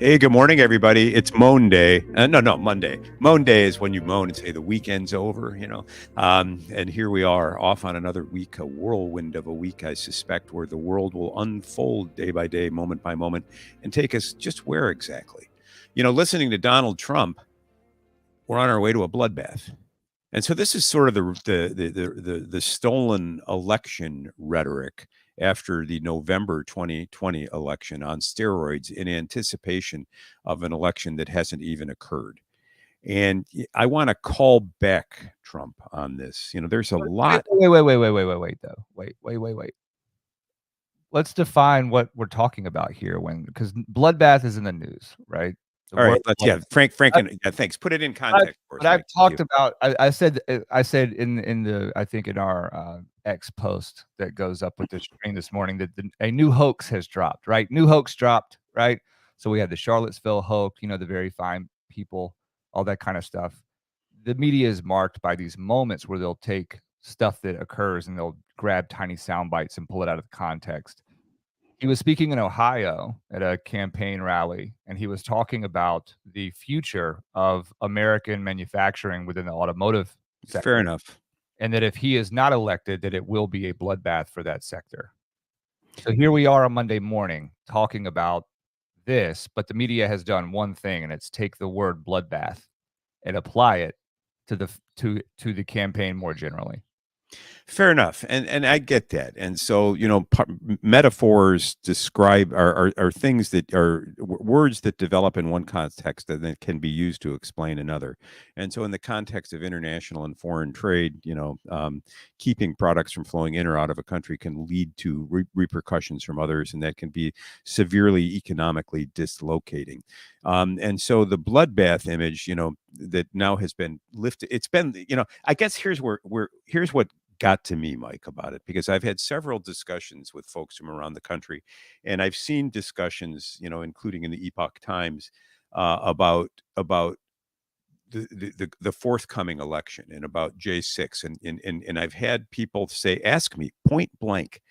Hey, good morning, everybody. It's Moan Day. No, Monday. Moan Day is when you moan and say the weekend's over. And here we are off on another week, a whirlwind of a week, I suspect, where the world will unfold day by day, moment by moment, and take us just where exactly? Listening to Donald Trump, we're on our way to a bloodbath. And so this is sort of the stolen election rhetoric after the November 2020 election on steroids in anticipation of an election that hasn't even occurred. And I want to call back Trump on this. There's a lot. Wait, though. Wait. Let's define what we're talking about here because bloodbath is in the news, right? All right, Frank, thanks. Put it in context for us. But I've talked about. I said in the I think in our X post that goes up with the stream this morning that a new hoax has dropped. Right, new hoax dropped. Right, so we had the Charlottesville hoax. The very fine people, all that kind of stuff. The media is marked by these moments where they'll take stuff that occurs and they'll grab tiny sound bites and pull it out of context. He was speaking in Ohio at a campaign rally, and he was talking about the future of American manufacturing within the automotive sector. Fair enough. And that if he is not elected, that it will be a bloodbath for that sector. So here we are on Monday morning talking about this, but the media has done one thing, and it's take the word bloodbath and apply it to the campaign more generally. Fair enough, and I get that. And so metaphors describe are things that are words that develop in one context and then can be used to explain another. And so in the context of international and foreign trade, keeping products from flowing in or out of a country can lead to repercussions from others, and that can be severely economically dislocating. And so the bloodbath image, that now has been lifted. It's been, I guess here's what got to me, Mike, about it, because I've had several discussions with folks from around the country, and I've seen discussions, including in the Epoch Times, about the forthcoming election and about J6, and I've had people ask me point blank,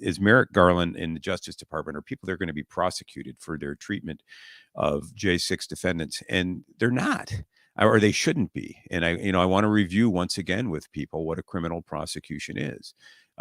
is Merrick Garland in the Justice Department, are people that are going to be prosecuted for their treatment of J6 defendants? And they're not. Or they shouldn't be. And I want to review once again with people what a criminal prosecution is.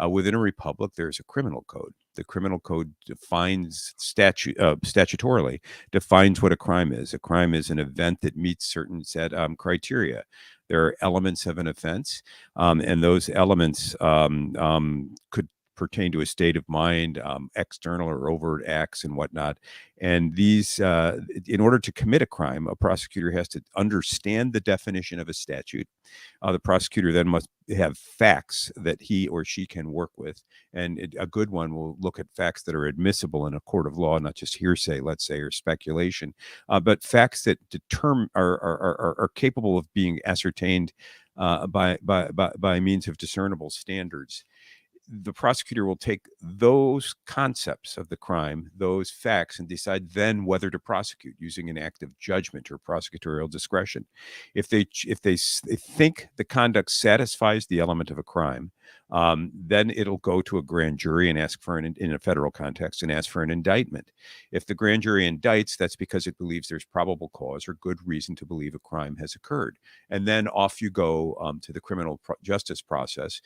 Within a republic, there's a criminal code. The criminal code defines statutorily defines what a crime is. A crime is an event that meets certain set criteria. There are elements of an offense, and those elements could pertain to a state of mind, external or overt acts and whatnot. And these, in order to commit a crime, a prosecutor has to understand the definition of a statute. The prosecutor then must have facts that he or she can work with. And a good one will look at facts that are admissible in a court of law, not just hearsay, let's say, or speculation, but facts that are capable of being ascertained by means of discernible standards. The prosecutor will take those concepts of the crime, those facts, and decide then whether to prosecute using an act of judgment or prosecutorial discretion. If they think the conduct satisfies the element of a crime, then it'll go to a grand jury and ask for in a federal context and ask for an indictment. If the grand jury indicts, that's because it believes there's probable cause or good reason to believe a crime has occurred. And then off you go to the criminal justice process,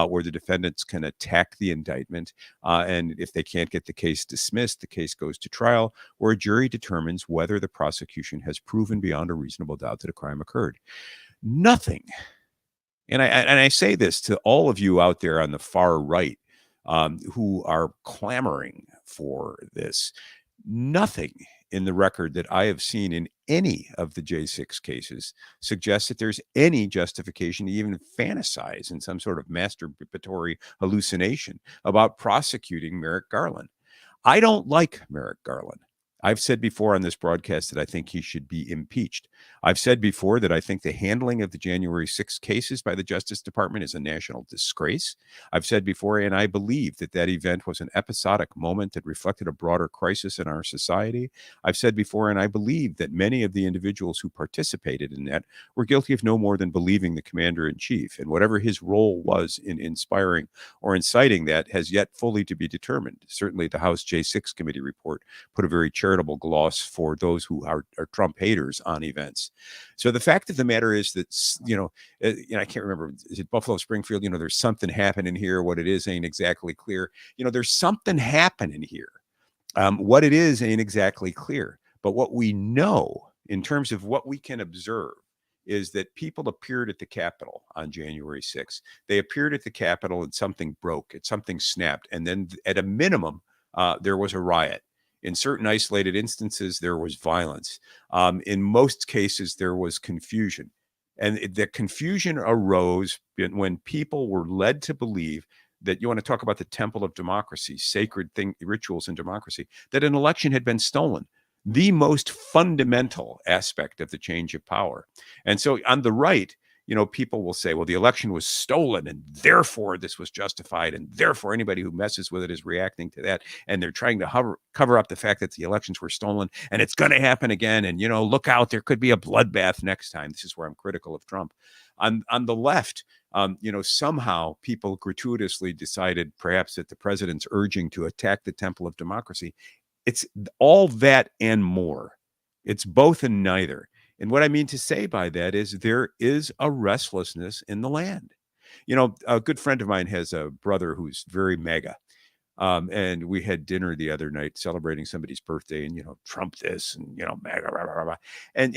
where the defendants can attack the indictment. And if they can't get the case dismissed, the case goes to trial, where a jury determines whether the prosecution has proven beyond a reasonable doubt that a crime occurred. Nothing. And I say this to all of you out there on the far right, who are clamoring for this. Nothing in the record that I have seen in any of the J6 cases suggests that there's any justification to even fantasize in some sort of masturbatory hallucination about prosecuting Merrick Garland. I don't like Merrick Garland. I've said before on this broadcast that I think he should be impeached. I've said before that I think the handling of the January 6th cases by the Justice Department is a national disgrace. I've said before, and I believe that that event was an episodic moment that reflected a broader crisis in our society. I've said before, and I believe that many of the individuals who participated in that were guilty of no more than believing the commander-in-chief, and whatever his role was in inspiring or inciting that has yet fully to be determined. Certainly the House J6 committee report put a very charitable gloss for those who are Trump haters on events. So the fact of the matter is that, I can't remember, is it Buffalo Springfield? There's something happening here. What it is ain't exactly clear. There's something happening here. What it is ain't exactly clear. But what we know in terms of what we can observe is that people appeared at the Capitol on January 6th. They appeared at the Capitol and something broke, something snapped. And then at a minimum, there was a riot. In certain isolated instances, there was violence. In most cases, there was confusion. And the confusion arose when people were led to believe that, you want to talk about the temple of democracy, sacred rituals in democracy, that an election had been stolen, the most fundamental aspect of the change of power. And so on the right, people will say, well, the election was stolen and therefore this was justified. And therefore anybody who messes with it is reacting to that. And they're trying to cover up the fact that the elections were stolen and it's going to happen again. And, look out, there could be a bloodbath next time. This is where I'm critical of Trump. On the left, somehow people gratuitously decided perhaps that the president's urging to attack the temple of democracy. It's all that and more. It's both and neither. And what I mean to say by that is there is a restlessness in the land. A good friend of mine has a brother who's very MAGA. And we had dinner the other night celebrating somebody's birthday and, Trump this and, MAGA, blah, blah, blah. And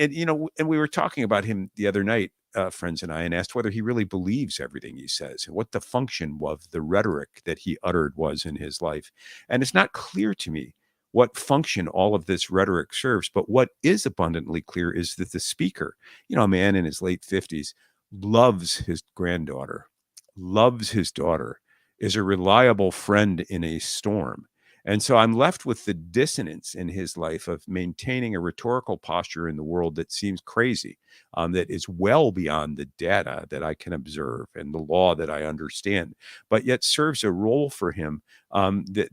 we were talking about him the other night, friends and I, and asked whether he really believes everything he says and what the function of the rhetoric that he uttered was in his life. And it's not clear to me what function all of this rhetoric serves. But what is abundantly clear is that the speaker, a man in his late 50s, loves his granddaughter, loves his daughter, is a reliable friend in a storm. And so I'm left with the dissonance in his life of maintaining a rhetorical posture in the world that seems crazy, that is well beyond the data that I can observe and the law that I understand, but yet serves a role for him that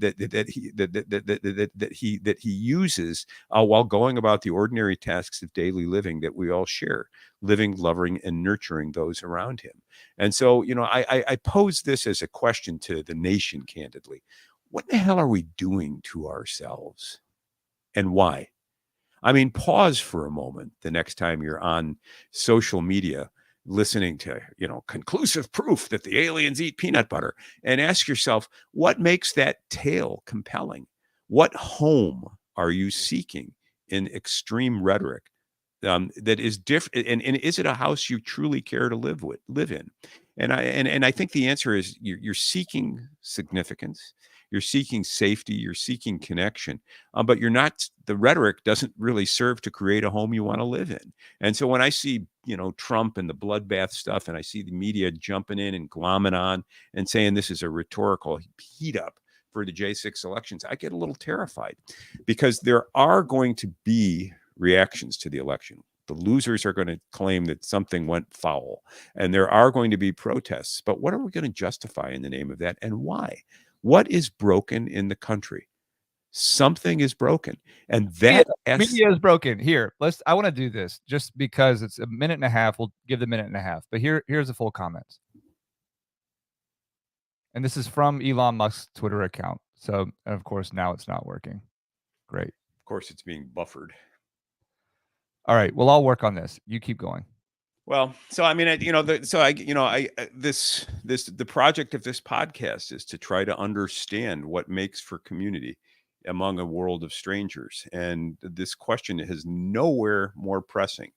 he uses while going about the ordinary tasks of daily living that we all share, living, loving, and nurturing those around him. And so, I pose this as a question to the nation, candidly. What the hell are we doing to ourselves and why? I mean, pause for a moment the next time you're on social media listening to, conclusive proof that the aliens eat peanut butter, and ask yourself, what makes that tale compelling? What home are you seeking in extreme rhetoric that is different? And is it a house you truly care to live in? And I think the answer is you're seeking significance. You're seeking safety, you're seeking connection, but you're not, the rhetoric doesn't really serve to create a home you want to live in. And so when I see, Trump and the bloodbath stuff, and I see the media jumping in and glomming on and saying this is a rhetorical heat up for the J6 elections, I get a little terrified because there are going to be reactions to the election. The losers are going to claim that something went foul, and there are going to be protests. But what are we going to justify in the name of that, and why? What is broken in the country? Something is broken, and that media is broken. Here, I want to do this just because it's a minute and a half. We'll give the minute and a half, but here's the full comments. And this is from Elon Musk's Twitter account. So, of course, now it's not working. Great. Of course, it's being buffered. All right. Well, I'll work on this. You keep going. Well, so I mean, the project of this podcast is to try to understand what makes for community among a world of strangers, and this question is nowhere more pressing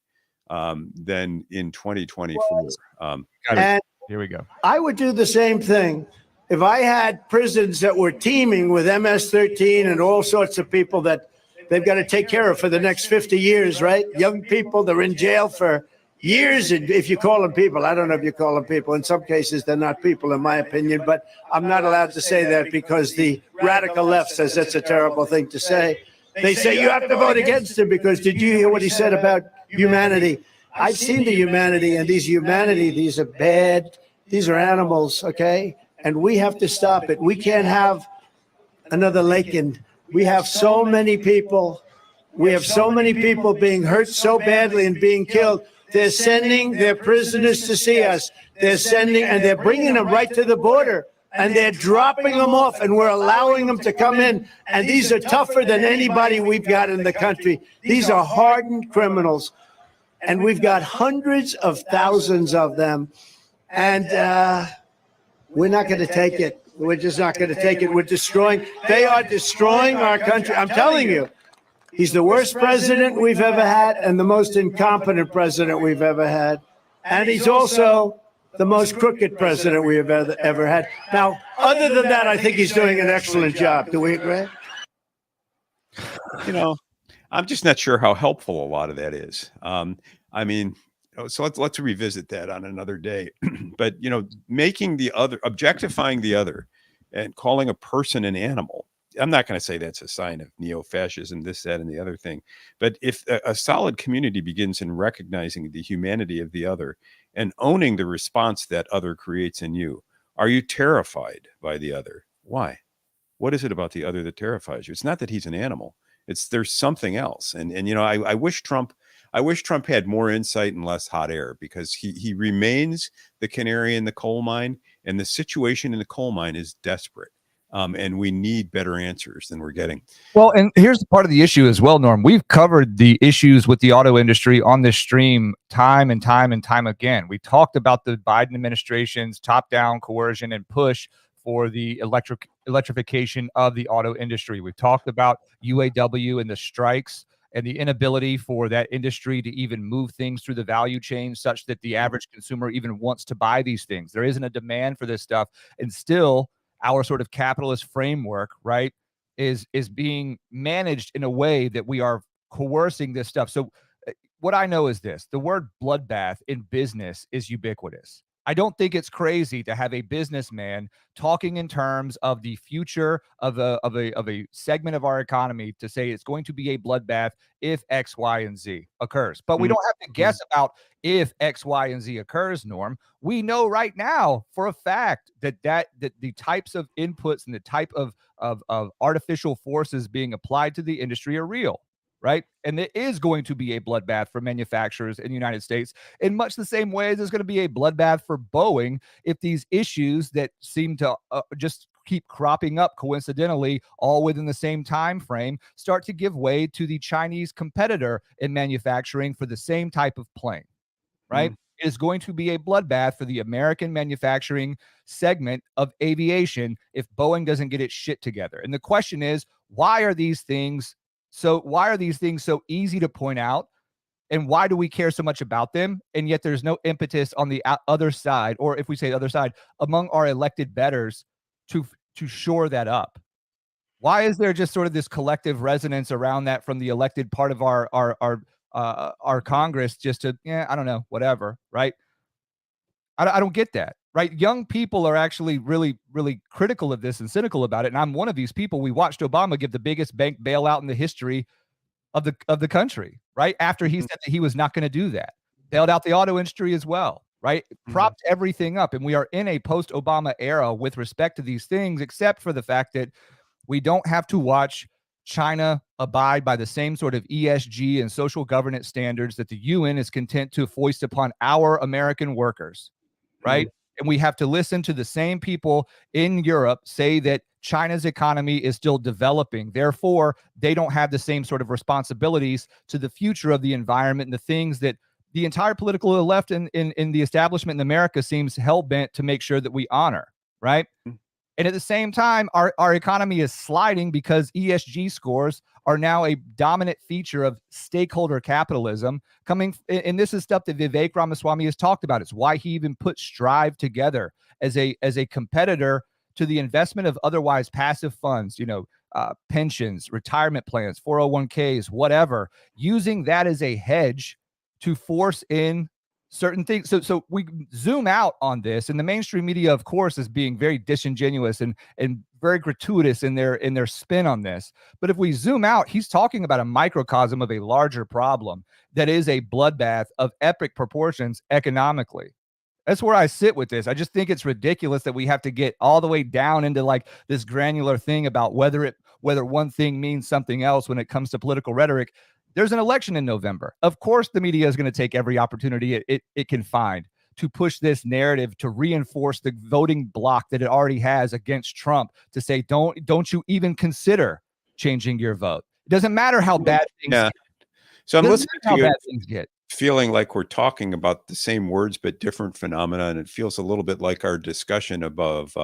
than in 2024. And here we go. I would do the same thing if I had prisons that were teeming with MS-13 and all sorts of people that they've got to take care of for the next 50 years, right? Young people, they're in jail for years. And if you call them people, I don't know if you call them people. In some cases, they're not people, in my opinion. But I'm not allowed to say that because the radical left says that's a terrible thing to say. They say you have to vote against him because did you hear what he said about humanity. I've seen the humanity, and these are bad. These are animals, okay? And we have to stop it. We can't have another Lakin. We have so many people. We have so many people being hurt so badly and being killed. They're sending their prisoners to see us. They're bringing them right to the border. And they're dropping them off, and we're allowing them to come in. And these are tougher than anybody we've got in the country. These are hardened criminals. And we've got hundreds of thousands of them. And we're not going to take it. We're just not going to take it. They are destroying our country. I'm telling you, he's the worst president we've ever had and the most incompetent president we've ever had. And he's also the most crooked president we have ever had. Now, other than that, I think he's doing an excellent job. Do we agree? You know, I'm just not sure how helpful a lot of that is. I mean, so let's revisit that on another day. But, you know, making the other, objectifying the other and calling a person an animal, I'm not going to say that's a sign of neo-fascism, this, that, and the other thing. But if a solid community begins in recognizing the humanity of the other and owning the response that other creates in you, are you terrified by the other? Why? What is it about the other that terrifies you? It's not that he's an animal. There's something else. And you know, I wish Trump had more insight and less hot air, because he remains the canary in the coal mine, and the situation in the coal mine is desperate. And we need better answers than we're getting. Well, and here's part of the issue as well, Norm. We've covered the issues with the auto industry on this stream time and time and time again. We talked about the Biden administration's top-down coercion and push for the electrification of the auto industry. We've talked about UAW and the strikes and the inability for that industry to even move things through the value chain such that the average consumer even wants to buy these things. There isn't a demand for this stuff, and still our sort of capitalist framework, right, is being managed in a way that we are coercing this stuff. So what I know is this: the word bloodbath in business is ubiquitous. I don't think it's crazy to have a businessman talking in terms of the future of a segment of our economy to say it's going to be a bloodbath if X, Y, and Z occurs. But we don't have to guess about if X, Y, and Z occurs, Norm. We know right now for a fact that the types of inputs and the type of artificial forces being applied to the industry are real. Right. And there is going to be a bloodbath for manufacturers in the United States in much the same way there's going to be a bloodbath for Boeing if these issues that seem to just keep cropping up coincidentally all within the same time frame start to give way to the Chinese competitor in manufacturing for the same type of plane. Right. It is going to be a bloodbath for the American manufacturing segment of aviation if Boeing doesn't get its shit together. And the question is, why are these things so easy to point out, and why do we care so much about them? And yet there's no impetus on the other side, or if we say the other side, among our elected betters to shore that up. Why is there just sort of this collective resonance around that from the elected part of our Congress just to, I don't know, whatever, right? I don't get that, right? Young people are actually really, really critical of this and cynical about it. And I'm one of these people. We watched Obama give the biggest bank bailout in the history of the country, right? After he said that he was not going to do that. Bailed out the auto industry as well, right? Propped everything up. And we are in a post-Obama era with respect to these things, except for the fact that we don't have to watch China abide by the same sort of ESG and social governance standards that the UN is content to foist upon our American workers. Right. And we have to listen to the same people in Europe say that China's economy is still developing. Therefore, they don't have the same sort of responsibilities to the future of the environment and the things that the entire political left in the establishment in America seems hell-bent to make sure that we honor. Right. And at the same time, our economy is sliding because ESG scores are now a dominant feature of stakeholder capitalism coming. And this is stuff that Vivek Ramaswamy has talked about. It's why he even put Strive together as a competitor to the investment of otherwise passive funds, pensions, retirement plans, 401ks, whatever, using that as a hedge to force in certain things. So we zoom out on this, and the mainstream media, of course, is being very disingenuous and very gratuitous in their spin on this. But if we zoom out, he's talking about a microcosm of a larger problem that is a bloodbath of epic proportions economically. That's where I sit with this. I just think it's ridiculous that we have to get all the way down into like this granular thing about whether one thing means something else when it comes to political rhetoric. There's an election in November. Of course, the media is going to take every opportunity it can find to push this narrative, to reinforce the voting block that it already has against Trump, to say, don't you even consider changing your vote. It doesn't matter how bad things get. So I'm listening to you, bad things get. Feeling like we're talking about the same words but different phenomena, and it feels a little bit like our discussion above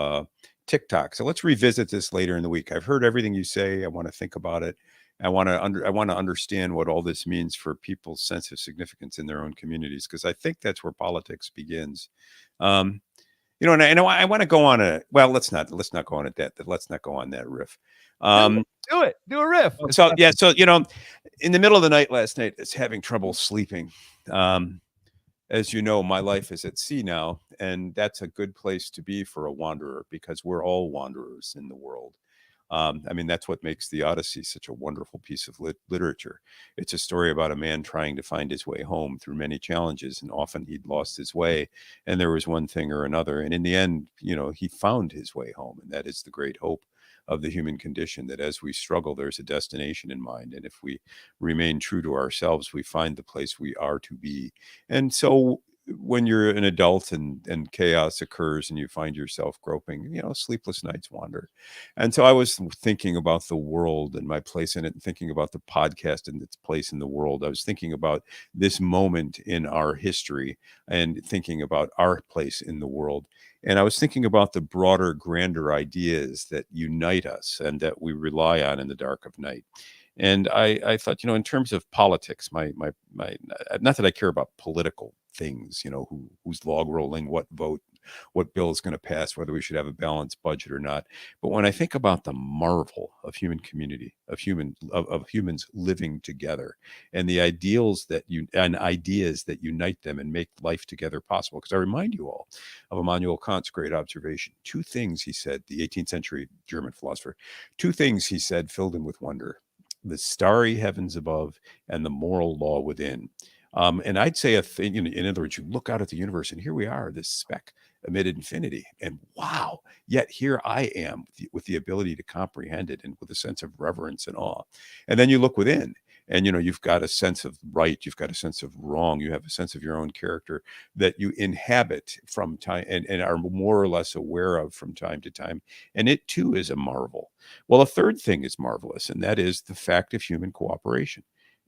TikTok. So let's revisit this later in the week. I've heard everything you say. I want to think about it. I want to understand what all this means for people's sense of significance in their own communities, because I think that's where politics begins. And I want to go on let's not go on that riff. Do it. Do a riff. So in the middle of the night last night, it's having trouble sleeping. As you know, my life is at sea now, and that's a good place to be for a wanderer, because we're all wanderers in the world. That's what makes the Odyssey such a wonderful piece of literature. It's a story about a man trying to find his way home through many challenges, and often he'd lost his way, and there was one thing or another. And in the end, he found his way home. And that is the great hope of the human condition, that as we struggle, there's a destination in mind. And if we remain true to ourselves, we find the place we are to be. And so when you're an adult and chaos occurs and you find yourself groping, sleepless nights wander. And so I was thinking about the world and my place in it, and thinking about the podcast and its place in the world. I was thinking about this moment in our history and thinking about our place in the world. And I was thinking about the broader, grander ideas that unite us and that we rely on in the dark of night. And I thought, in terms of politics, my not that I care about political things, who's log rolling, what vote, what bill is going to pass, whether we should have a balanced budget or not. But when I think about the marvel of human community, of humans living together, and the ideas that unite them and make life together possible, because I remind you all of Immanuel Kant's great observation. Two things he said, the 18th century German philosopher, two things he said filled him with wonder: the starry heavens above and the moral law within. And I'd say a thing, in other words, you look out at the universe and here we are, this speck amid infinity, and wow, yet here I am with the ability to comprehend it and with a sense of reverence and awe. And then you look within, and you've got a sense of right, you've got a sense of wrong, you have a sense of your own character that you inhabit from time and are more or less aware of from time to time. And it too is a marvel. Well, a third thing is marvelous, and that is the fact of human cooperation.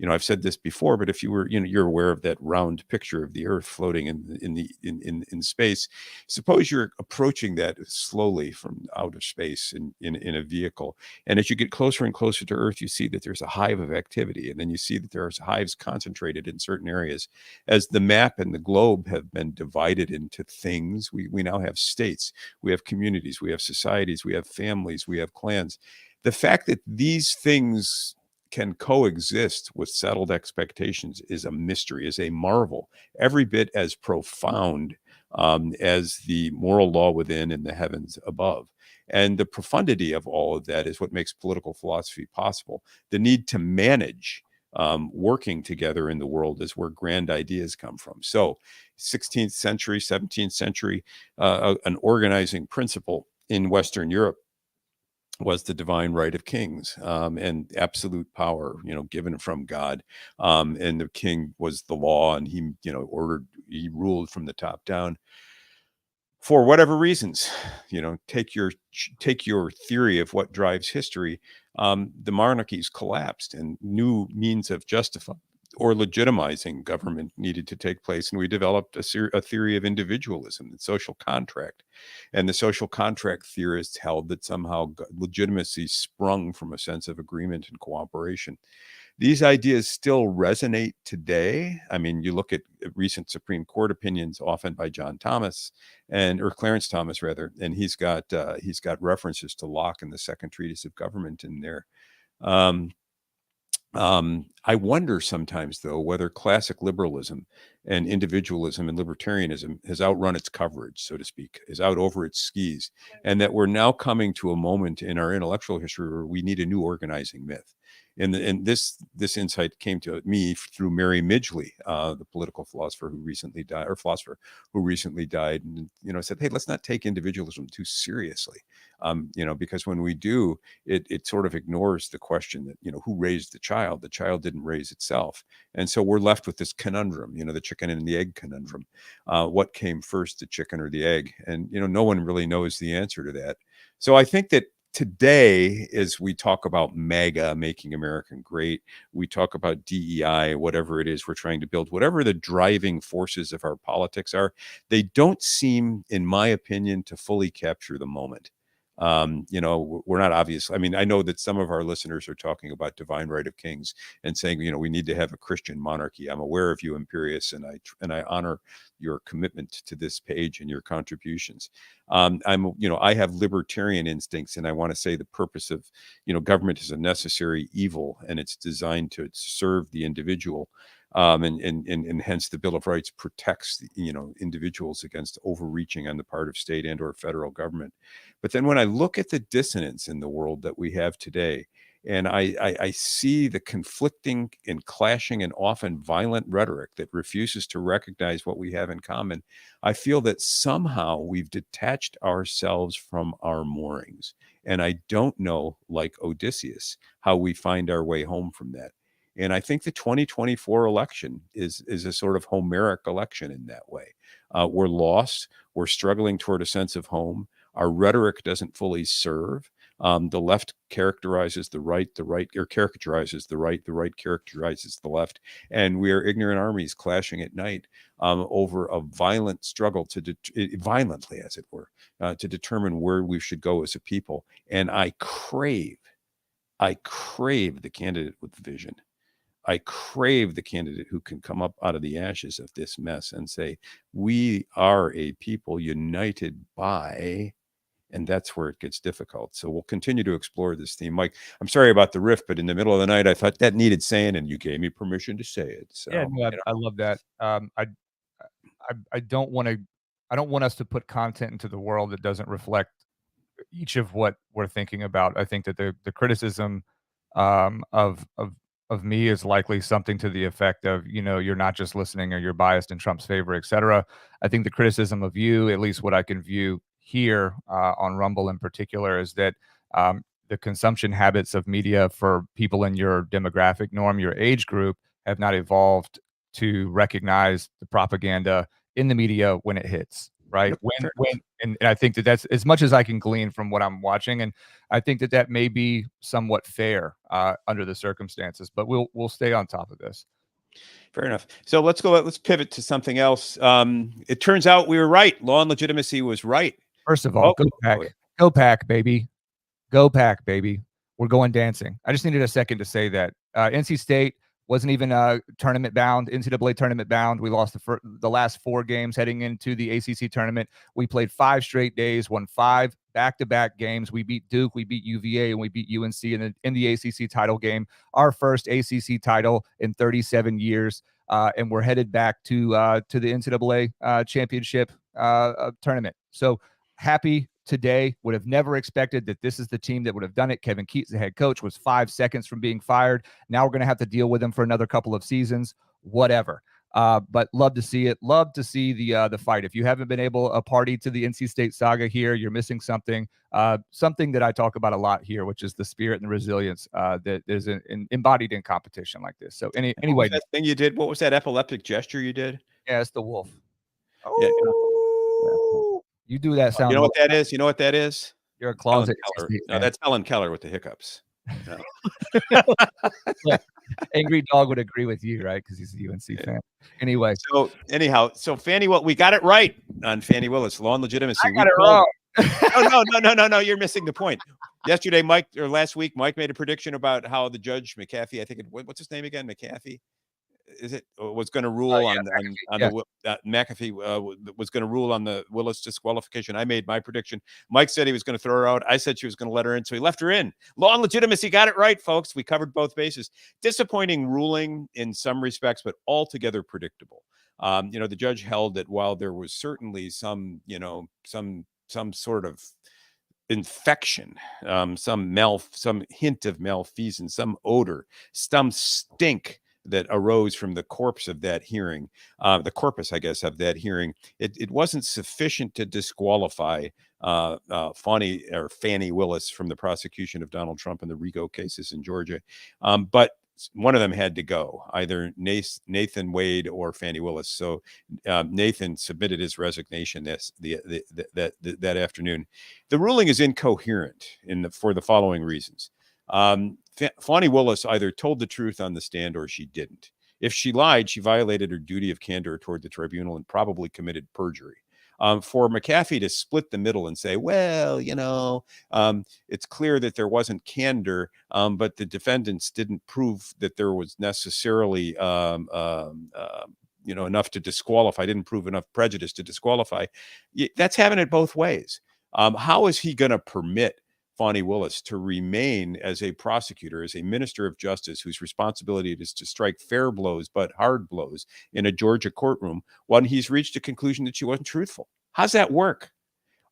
I've said this before, but if you were, you're aware of that round picture of the Earth floating in space. Suppose you're approaching that slowly from outer space in a vehicle, and as you get closer and closer to Earth, you see that there's a hive of activity, and then you see that there's hives concentrated in certain areas. As the map and the globe have been divided into things, we now have states, we have communities, we have societies, we have families, we have clans. The fact that these things can coexist with settled expectations is a mystery, is a marvel, every bit as profound as the moral law within and the heavens above. And the profundity of all of that is what makes political philosophy possible. The need to manage working together in the world is where grand ideas come from. So 16th century, 17th century, an organizing principle in Western Europe was the divine right of kings and absolute power, given from God. And the king was the law, and he ruled from the top down. For whatever reasons, take your theory of what drives history. The monarchies collapsed, and new means of justifying or legitimizing government needed to take place. And we developed a theory of individualism and social contract. And the social contract theorists held that somehow legitimacy sprung from a sense of agreement and cooperation. These ideas still resonate today. You look at recent Supreme Court opinions, often by Clarence Thomas rather, and he's got references to Locke and the Second Treatise of Government in there. I wonder sometimes, though, whether classic liberalism and individualism and libertarianism has outrun its coverage, so to speak, is out over its skis, and that we're now coming to a moment in our intellectual history where we need a new organizing myth. And this insight came to me through Mary Midgley, the political philosopher who recently died, and said, "Hey, let's not take individualism too seriously, because when we do, it sort of ignores the question that who raised the child. The child didn't raise itself, and so we're left with this conundrum, the chicken and the egg conundrum. What came first, the chicken or the egg? And no one really knows the answer to that. So I think that today, as we talk about MAGA, making America great, we talk about DEI, whatever it is we're trying to build, whatever the driving forces of our politics are, they don't seem, in my opinion, to fully capture the moment. We're not obvious. I mean, I know that some of our listeners are talking about divine right of kings and saying, we need to have a Christian monarchy. I'm aware of you, Imperius, and I honor your commitment to this page and your contributions. I have libertarian instincts, and I want to say the purpose of, government is a necessary evil, and it's designed to serve the individual. And hence the Bill of Rights protects individuals against overreaching on the part of state and or federal government. But then when I look at the dissonance in the world that we have today, and I see the conflicting and clashing and often violent rhetoric that refuses to recognize what we have in common, I feel that somehow we've detached ourselves from our moorings. And I don't know, like Odysseus, how we find our way home from that. And I think the 2024 election is a sort of Homeric election in that way. We're lost. We're struggling toward a sense of home. Our rhetoric doesn't fully serve. The left characterizes the right caricaturizes the right characterizes the left. And we are ignorant armies clashing at night over a violent struggle violently, as it were, to determine where we should go as a people. And I crave the candidate with vision. I crave the candidate who can come up out of the ashes of this mess and say, we are a people united by, and that's where it gets difficult. So we'll continue to explore this theme. Mike, I'm sorry about the riff, but in the middle of the night, I thought that needed saying, and you gave me permission to say it. So Yeah, no, I love that. I don't want us to put content into the world that doesn't reflect each of what we're thinking about. I think that the criticism of me is likely something to the effect of, you're not just listening or you're biased in Trump's favor, et cetera. I think the criticism of you, at least what I can view here on Rumble in particular, is that the consumption habits of media for people in your demographic norm, your age group, have not evolved to recognize the propaganda in the media when it hits, right? Yep, And I think that that's as much as I can glean from what I'm watching, and I think that may be somewhat fair under the circumstances. But we'll stay on top of this. Fair enough. So let's pivot to something else. It turns out we were right. Law and Legitimacy was right. First of all, go pack, baby. Go pack, baby. We're going dancing. I just needed a second to say that. NC State wasn't even tournament bound, NCAA tournament bound. We lost the last 4 games heading into the ACC tournament. We played 5 straight days, won 5 back-to-back games. We beat Duke, we beat UVA, and we beat UNC in the ACC title game. Our first ACC title in 37 years, and we're headed back to the NCAA championship tournament. So happy today. Would have never expected that this is the team that would have done it. Kevin Keats, the head coach, was 5 seconds from being fired. Now we're going to have to deal with him for another couple of seasons, whatever. But love to see it. Love to see the fight. If you haven't been able a party to the NC State saga here, you're missing something. Something that I talk about a lot here, which is the spirit and the resilience that is embodied in competition like this. So anyway, what was that thing you did? What was that epileptic gesture you did? Yeah, it's the wolf. Oh. Yeah. You do that sound. You know what that is? You know what that is? You're a closet. No, that's Helen Keller with the hiccups. No. Look, Angry Dog would agree with you, right? Because he's a UNC fan. Anyway. So Fani, we got it right on Fani Willis, Law and Legitimacy. I got it wrong. No, you're missing the point. Yesterday, last week, Mike made a prediction about how the judge McAfee, what's his name again? McAfee? is it was going to rule Yeah, on yeah. the McAfee was going to rule on the Willis disqualification. I made my prediction. Mike said he was going to throw her out. I said she was going to let her in, so he left her in. Law and Legitimacy got it right, folks. We covered both bases. Disappointing ruling in some respects, but altogether predictable. The judge held that while there was certainly some sort of infection, some hint of malfeasance, some odor, some stink that arose from the corpse of that hearing, the corpus, I guess, of that hearing, it wasn't sufficient to disqualify Fani Willis from the prosecution of Donald Trump in the RICO cases in Georgia. But one of them had to go, either Nathan Wade or Fani Willis. So Nathan submitted his resignation that afternoon. The ruling is incoherent for the following reasons. Fani Willis either told the truth on the stand or she didn't. If she lied, she violated her duty of candor toward the tribunal and probably committed perjury. For McAfee to split the middle and say, well, it's clear that there wasn't candor, but the defendants didn't prove that there was necessarily enough to disqualify, didn't prove enough prejudice to disqualify. That's having it both ways. How is he going to permit Fani Willis to remain as a prosecutor, as a minister of justice, whose responsibility it is to strike fair blows but hard blows in a Georgia courtroom when he's reached a conclusion that she wasn't truthful? How's that work?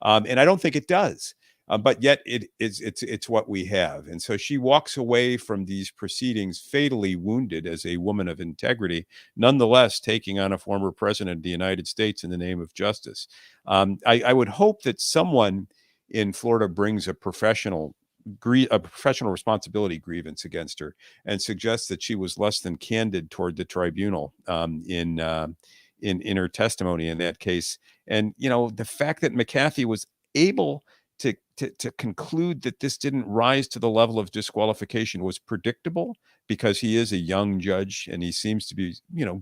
And I don't think it does. But yet it's what we have. And so she walks away from these proceedings fatally wounded as a woman of integrity, nonetheless taking on a former president of the United States in the name of justice. I would hope that someone in Florida brings a professional responsibility grievance against her and suggests that she was less than candid toward the tribunal in her testimony in that case. And the fact that McAfee was able to conclude that this didn't rise to the level of disqualification was predictable, because he is a young judge and he seems to be,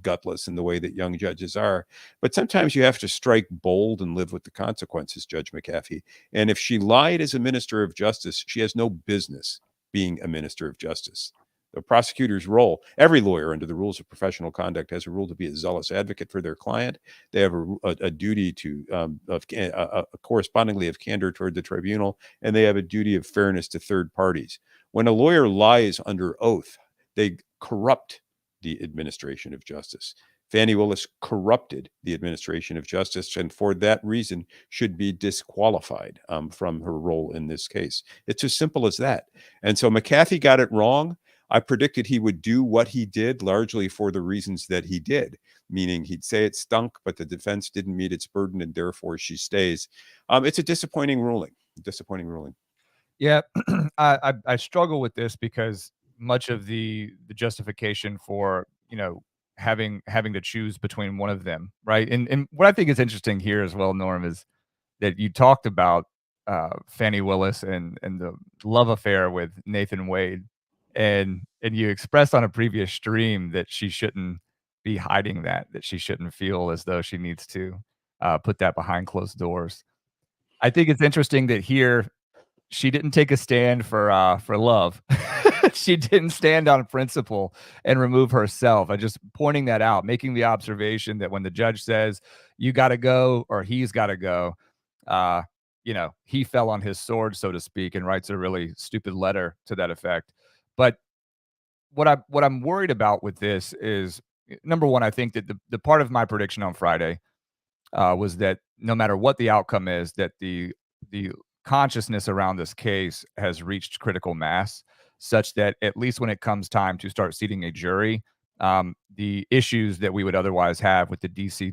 gutless in the way that young judges are. But sometimes you have to strike bold and live with the consequences, Judge McAfee. And if she lied as a minister of justice, she has no business being a minister of justice. The prosecutor's role, every lawyer under the rules of professional conduct has a rule to be a zealous advocate for their client. They have a duty to correspondingly of candor toward the tribunal, and they have a duty of fairness to third parties. When a lawyer lies under oath, they corrupt the administration of justice. Fani Willis corrupted the administration of justice, and for that reason should be disqualified from her role in this case. It's as simple as that. And so McAfee got it wrong. I predicted he would do what he did largely for the reasons that he did, meaning he'd say it stunk, but the defense didn't meet its burden, and therefore she stays. It's a disappointing ruling. Yeah, I struggle with this because much of the justification for having to choose between one of them, right? And what I think is interesting here as well, Norm, is that you talked about Fani Willis and the love affair with Nathan Wade, and you expressed on a previous stream that she shouldn't be hiding that she shouldn't feel as though she needs to put that behind closed doors. I think it's interesting that here she didn't take a stand for love. She didn't stand on principle and remove herself. I just pointing that out, making the observation that when the judge says you got to go or he's got to go, he fell on his sword, so to speak, and writes a really stupid letter to that effect. But what I'm worried about with this is, number one, I think that the part of my prediction on Friday was that no matter what the outcome is, that the consciousness around this case has reached critical mass, such that at least when it comes time to start seating a jury, the issues that we would otherwise have with the DC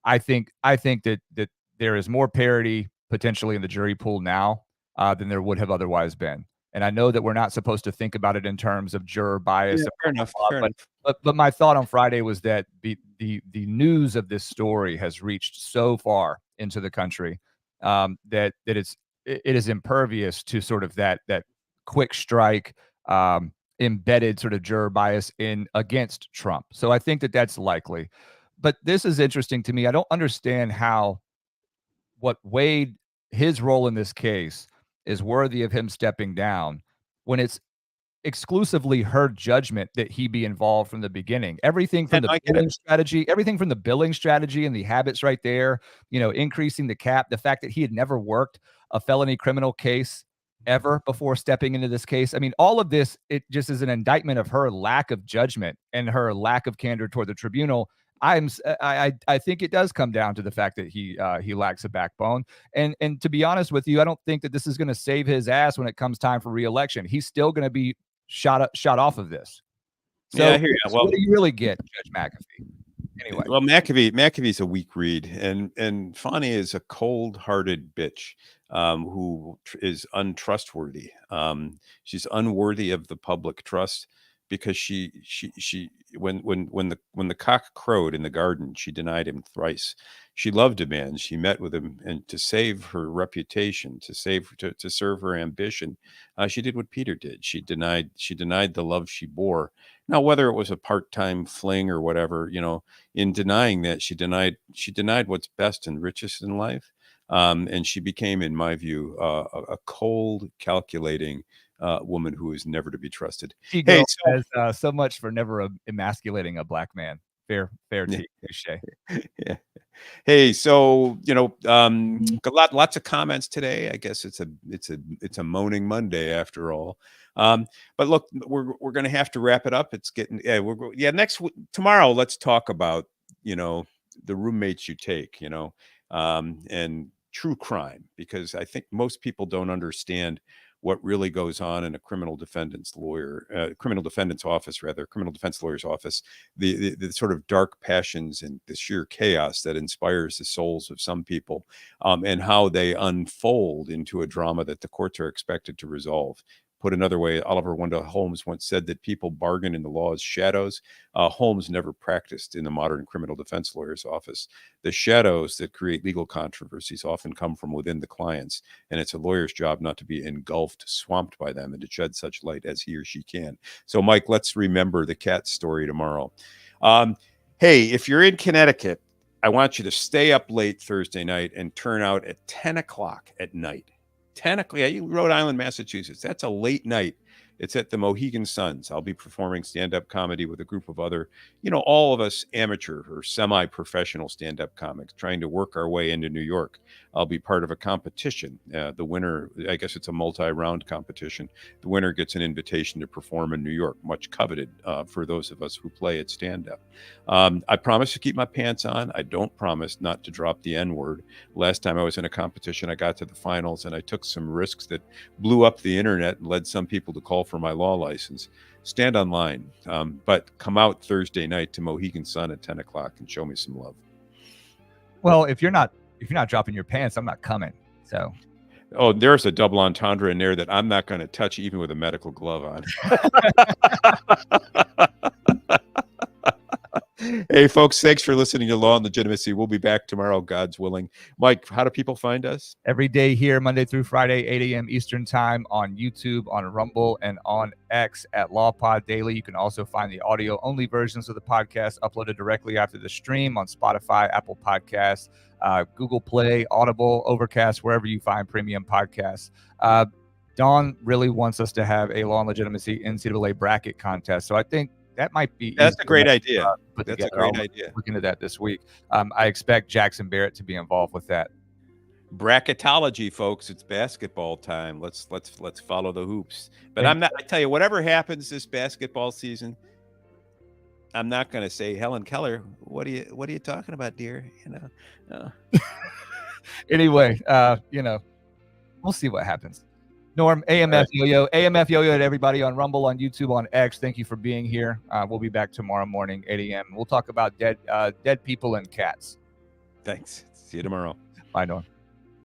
I think that there is more parity potentially in the jury pool now than there would have otherwise been. And I know that we're not supposed to think about it in terms of juror bias. Yeah, fair enough. But my thought on Friday was that the news of this story has reached so far into the country that it is impervious to sort of that quick strike embedded sort of juror bias in against Trump. So I think that that's likely. But this is interesting to me. I don't understand how what Wade, his role in this case, is worthy of him stepping down when it's exclusively her judgment that he be involved from the beginning. Everything from And the I get billing it. strategy, everything from the billing strategy and the habits right there, increasing the cap, the fact that he had never worked a felony criminal case ever before stepping into this case. I mean, all of this, it just is an indictment of her lack of judgment and her lack of candor toward the tribunal. I think it does come down to the fact that he lacks a backbone. And to be honest with you, I don't think that this is going to save his ass when it comes time for re-election. He's still going to be shot off of this. So, Yeah, I hear you. Well, what do you really get, Judge McAfee? Anyway, well, McAfee's a weak read, and Fani is a cold-hearted bitch who is untrustworthy. She's unworthy of the public trust because she when the cock crowed in the garden, she denied him thrice. She loved a man. She met with him, and to save her reputation, to serve her ambition, she did what Peter did. She denied the love she bore. Now, whether it was a part-time fling or whatever, in denying that, she denied what's best and richest in life. And she became, in my view, a cold, calculating woman who is never to be trusted. Hey, says so much for never emasculating a black man. Fair touche. Yeah. Hey, so lots of comments today. I guess it's a moaning Monday after all. But look, we're going to have to wrap it up. It's getting tomorrow. Let's talk about the roommates you take, and true crime, because I think most people don't understand what really goes on in a criminal defense lawyer's office, the sort of dark passions and the sheer chaos that inspires the souls of some people, and how they unfold into a drama that the courts are expected to resolve. Put another way, Oliver Wendell Holmes once said that people bargain in the law's shadows. Holmes never practiced in the modern criminal defense lawyer's office. The shadows that create legal controversies often come from within the clients, and it's a lawyer's job not to be engulfed, swamped by them, and to shed such light as he or she can. So, Mike, let's remember the cat story tomorrow. Hey, if you're in Connecticut, I want you to stay up late Thursday night and turn out at 10 o'clock at night. 10 o'clock, Rhode Island, Massachusetts. That's a late night. It's at the Mohegan Suns. I'll be performing stand-up comedy with a group of other, all of us amateur or semi-professional stand-up comics trying to work our way into New York. I'll be part of a competition. The winner, I guess it's a multi-round competition. The winner gets an invitation to perform in New York, much coveted for those of us who play at stand-up. I promise to keep my pants on. I don't promise not to drop the N-word. Last time I was in a competition, I got to the finals and I took some risks that blew up the internet and led some people to call for my law license. Stand online, but come out Thursday night to Mohegan Sun at 10 o'clock and show me some love. Well, if you're not dropping your pants, I'm not coming. So, there's a double entendre in there that I'm not going to touch even with a medical glove on. Hey, folks, thanks for listening to Law and Legitimacy. We'll be back tomorrow, God's willing. Mike, how do people find us? Every day here, Monday through Friday, 8 a.m. Eastern time on YouTube, on Rumble, and on X at LawPod Daily. You can also find the audio-only versions of the podcast uploaded directly after the stream on Spotify, Apple Podcasts, Google Play, Audible, Overcast, wherever you find premium podcasts. Dawn really wants us to have a Law and Legitimacy NCAA bracket contest, so I think that might be. That's a great idea. That's a great idea. Look into that this week. I expect Jackson Barrett to be involved with that. Bracketology, folks. It's basketball time. Let's follow the hoops. But I tell you, whatever happens this basketball season, I'm not going to say, Helen Keller, what are you talking about, dear? Anyway, we'll see what happens. Norm, AMF Yo-Yo to everybody on Rumble, on YouTube, on X. Thank you for being here. We'll be back tomorrow morning, 8 a.m. We'll talk about dead people and cats. Thanks. See you tomorrow. Bye, Norm.